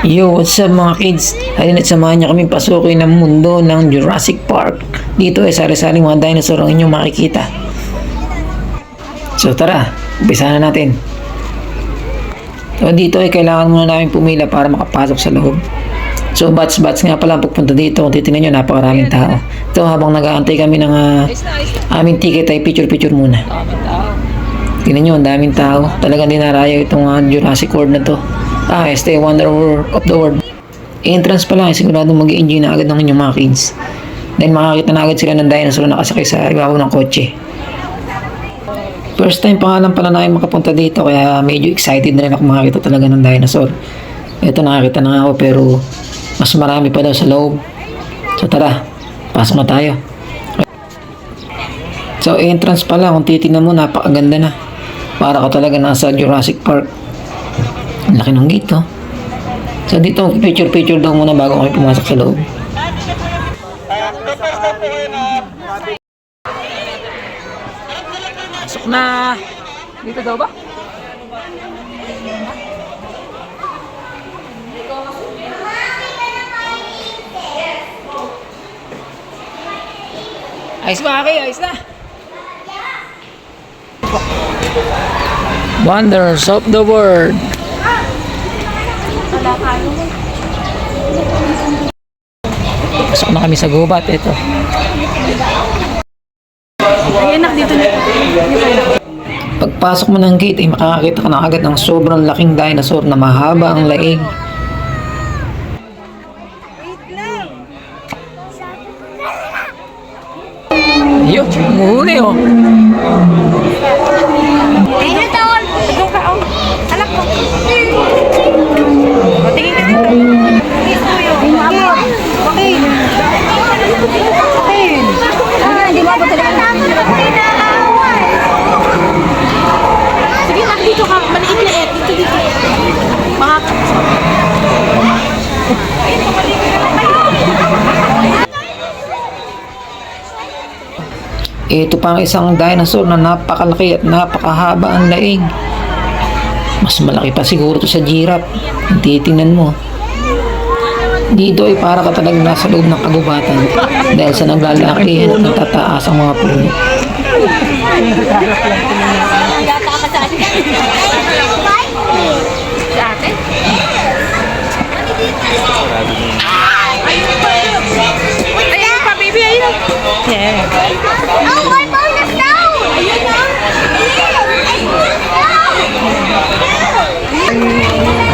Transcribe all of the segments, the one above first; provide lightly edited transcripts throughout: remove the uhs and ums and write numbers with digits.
Yo, what's up mga kids? Halina't samahan niyo kami pasukin ang mundo ng Jurassic Park. Dito ay sari-saring mga dinosaur ang inyong makikita. So tara, umpisa na natin. So dito ay kailangan muna namin pumila para makapasok sa loob. So bats nga pala pagpunta dito. Kung titignan nyo, napakaraming tao. Ito habang nag-aantay kami ng aming ticket ay picture muna. Tingnan nyo, ang daming tao. Talagang dinarayo itong Jurassic World na to. Este Wonder of the World. Entrance pa lang, sigurado mag-i-enjoy na agad ng inyong mga kids. Dahil makakita na agad sila ng dinosaur na nakasakay sa ibabaw ng kotse. First time pa nga lang pala namin makapunta dito, kaya medyo excited na rin ako makakita talaga ng dinosaur. Ito nakakita na nga ako, pero mas marami pa daw sa loob. So tara, pasok na tayo. So entrance pa lang, kung titignan mo, napakaganda na. Para ka talaga nasa Jurassic Park. Ang laki ng gate, oh. So dito, picture daw muna bago kami pumasok sa loob. Pasok na! Dito daw ba? Ayos ba, Aki? Ayos na! Wonders of the World. Pasok na kami sa gubat. Ito. Ay, anak, dito na. Pagpasok mo ng gate ay makakakita ka na agad ng sobrang laking dinosaur na mahaba ang laig. Yun, muli oh. Ayun, tawon. Ikaw ka, oh. Anak ko. Patingin ka dito. Ay, maabo. Bakit? Bakit? Hindi mo ako talaga. Sige, nak, dito ka. Maliit-liit. Dito. Ito pa ang isang dinosaur na napakalaki at napakahaba ang laig. Mas malaki pa siguro to sa giraffe. Kung titingnan mo. Dito ay para ka talagang nasa loob ng kagubatan dahil sa naglalakihan at natataas ang mga puno. Ayun pa, baby. Ayun. Yeah. Oh, my bonus down! Ayun na!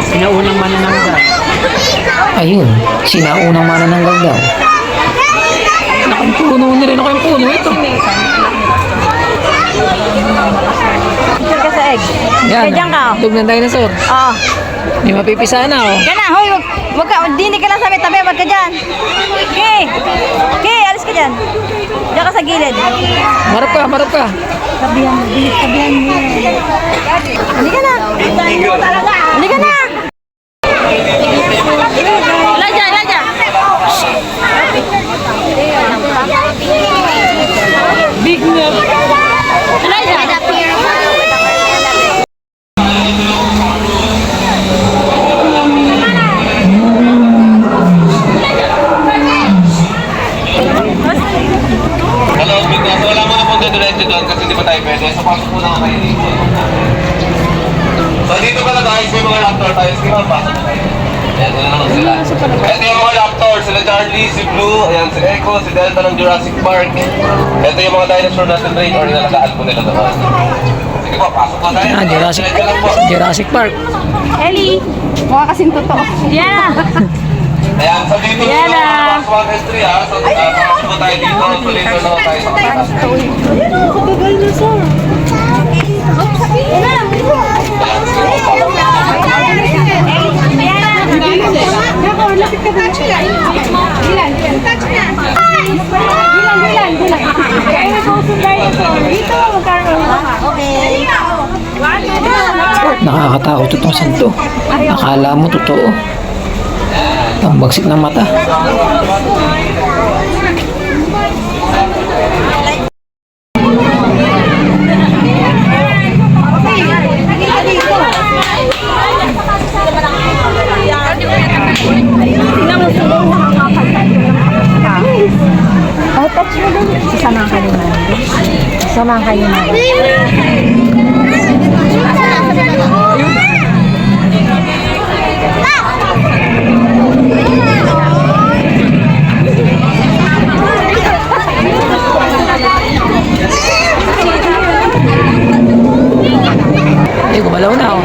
Sinaunang manananggal. Ayun, sinaunang manananggal daw. Nakapagpuno na rin ako yung puno ito. Picture ka sa egg. Yan, Kaya dyan ka, oh. tug ng dinosaur. Oo. May mapipisa na oh. Diyan na, hoy, wag ka, dini ka lang sa tabi, wag ka dyan. Okay, alis ka dyan. Diyan ka sa gilid. Marap ka. Tabihan mo. Halika na. Halika na. Elijah. Big na. Elijah. Hello, Biglas. Wala mo na pong diretso doon kasi di ba tayo pwede. So, pasok po lang kayo dito. So, dito pala guys, may mga raptor tayo. Sige, pasok na tayo. Ayan, wala naman sila. Ito yung mga raptor. Sila Charlie, si Blue, ayan, si Echo, si Delta ng Jurassic Park. Ito yung mga dinosaur natin rin or nilalagaan po nila doon. Sige po, pasok na tayo. Jurassic Park. Ellie. Mukha kasing totoo. Yeah. Ayan, so dito Ayan yung na. box 1 and 3 ha. So, pasok po tayo dito. So, later na tayo sa kanila. Nakakatakot itong santo. Akala mo totoo. Ang bagsik ng mata. Okay. Samahan kayo na. Ay, gumalaw na oh.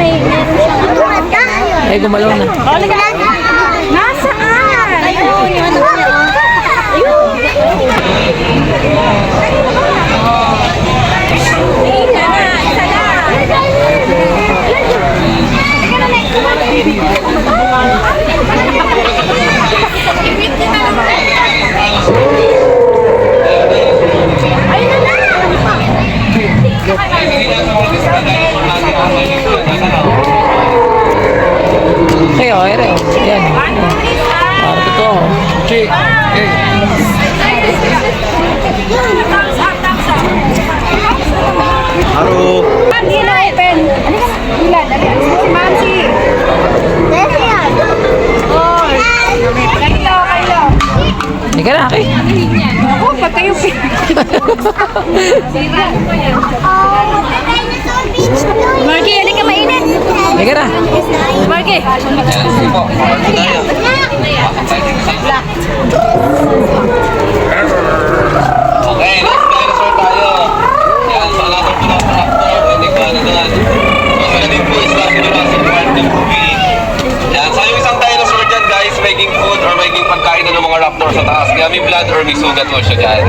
Ay, gumalaw na. Nasaan? Ayun, yung ano niya. Okay, oh, ere. Ayan. Para totoo. Haro. Hindi na open. Ilan? Si Mamsi. Kailo. Hindi ka na, okay. Ako, pag kayo Marky, hindi ka mainit. Hindi ka na. Marky. Okay, next dinosaur tayo. Yan, sa alam ko na sa actor, hindi ko ano na. Masaya din po is last Jurassic Park the movie. Yan, sa yung isang dinosaur dyan guys, making food or making pagkain na ng mga raptor sa taas. Kaya may blood or may sugat po siya dyan.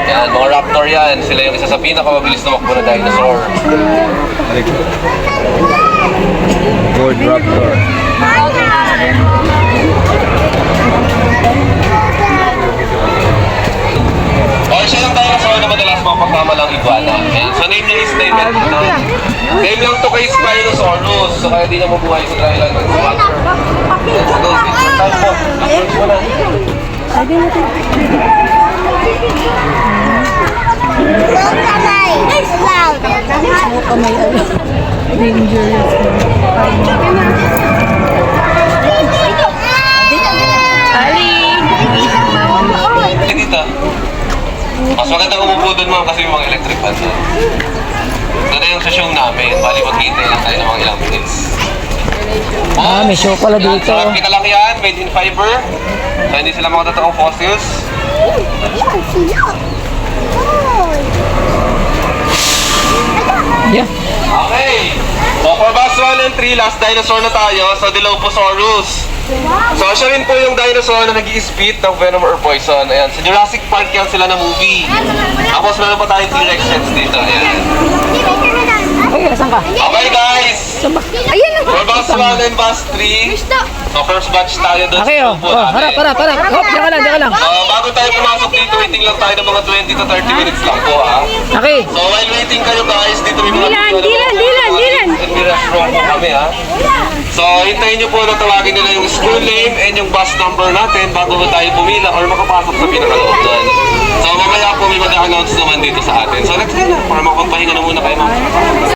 Yan, mga raptor yan. Sila yung isa sa pinakamabilis na makbo na dinosaur. Ford Raptor. Or siya yung dinosaur na madalas mapagkama lang iguana. Ayan, so name niya is David. Name lang to kay Spinosaurus. So kaya di na mabuhay sa dry land ng water. Let's go. Time po. First mo na. Hey, dito. Mas maganda umupo doon ma'am kasi yung mga electric fan doon. Doon na yung sa show namin. Bali maghihintay lang tayo ng mga ilang minutes. Ah, may show pala dito. Sarap kita lang yan. Made in fiber. So hindi sila mga totoong fossils. Yeah. Okay. So for Bus 1 and 3, last dinosaur na tayo. So Dilophosaurus. So siya rin po yung dinosaur na nag-i-spit ng venom or poison. Ayan, sa Jurassic Park yan sila na movie. Tapos meron pa tayong T-Rex heads dito. Ayan. Okay, saan ka? Okay guys. Ayun na. For Bus 1 and Bus 3. So first batch tayo doon Okay, oh. grupo Oh, natin. harap. Hop, diyan ka lang. Bago tayo pumasok dito, waiting lang tayo ng mga 20 to 30 minutes lang po ha. Okay. So while waiting kayo guys, dito may mga Dilan. And may restroom po kami ha. So hintayin nyo po na tawagin nila yung school name and yung bus number natin bago tayo pumila or makapasok sa pinakaloob doon. So mamaya po may mag-announce naman dito sa atin. So let's go na para makapagpahinga na muna kayo mga.